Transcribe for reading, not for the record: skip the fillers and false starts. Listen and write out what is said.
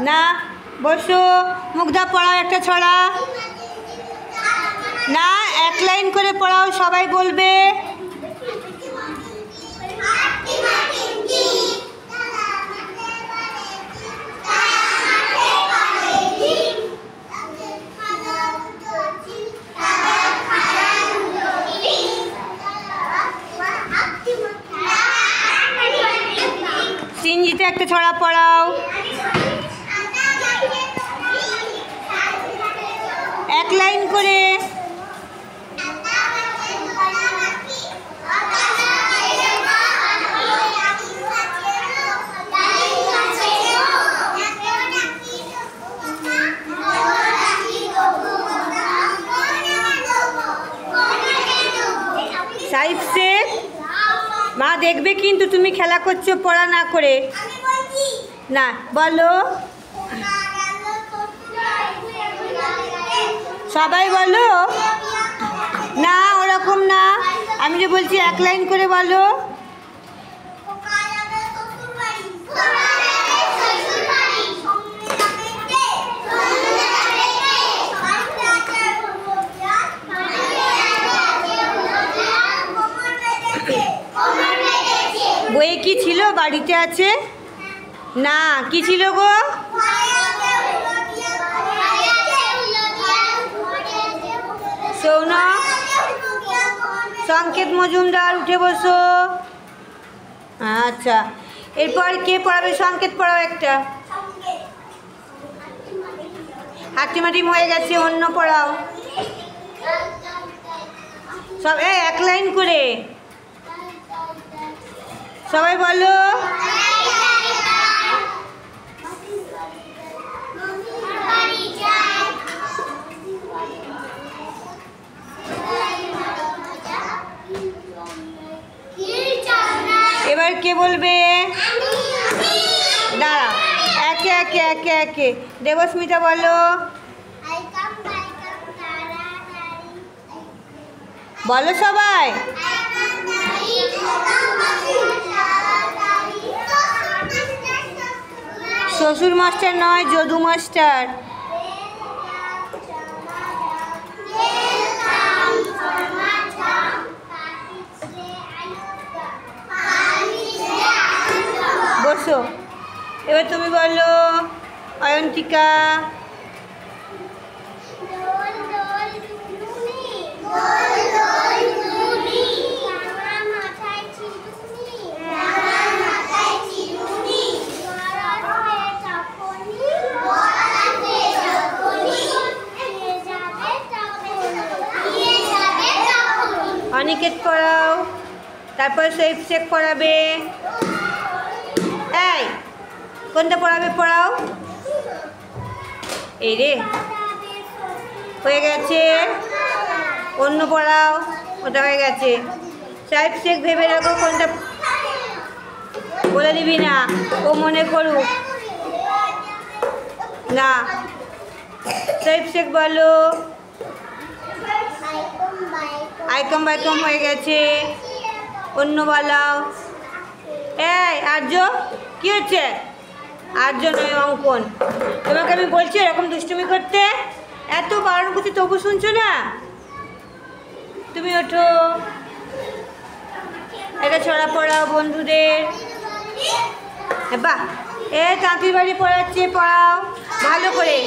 না, বসো। মুগ্ধা পড়াও একটা ছড়া। না, এক লাইন করে পড়াও, সবাই বলবে। সিনজিতে একটা ছড়া পড়াও, এক লাইন করে। সাইফ শেখ, মা দেখবে কিন্তু তুমি খেলা করছো পড়া না করে। না, বলো, সবাই বলো। না, ওরকম না, আমি যে বলছি এক লাইন করে বলো। বইয়ে কি ছিল? বাড়িতে আছে না, কি ছিল গো? শোনো, সংকেত মজুমদার, উঠে বসো। আচ্ছা, এরপর কে পড়াবে? সংকেত পড়াও একটা। হাটিমাটিম হয়ে গেছে, অন্য পড়াও। সব এক লাইন করে সবাই বলো। এবার কে বলবে? দাঁড়া, একে একে একে একে। দেবস্মিতা বলো। বলো সবাই। শ্বশুর মাস্টার নয়, যদু মাস্টার। বসো, এবার তুমি বলো। অয়ন্তিকা। অনিকেত পড়াও, তারপর সাইফ শেখ পড়াবে। এই কোনটা পড়াবে? পড়াও। এই রে, হয়ে গেছে। অন্য পড়াও, ওটা হয়ে গেছে। সাইফ শেখ ভেবে রাখো কোনটা, বলে দিবি না, ও মনে করুক না। সাইফ শেখ বলো। আইকম বাইকম হয়ে গেছে, অন্য বলাও। এই আর্য, কি হচ্ছে? আর্য নয়, অঙ্কন। তোমাকে আমি বলছি এরকম দুষ্টুমি করতে, এত বারণ করছি তবু শুনছো না। তুমি ওঠো, এটা ছড়া পড়াও বন্ধুদের। বাহ, এ তাঁতির বাড়ি পড়াচ্ছে, পড়াও ভালো করে।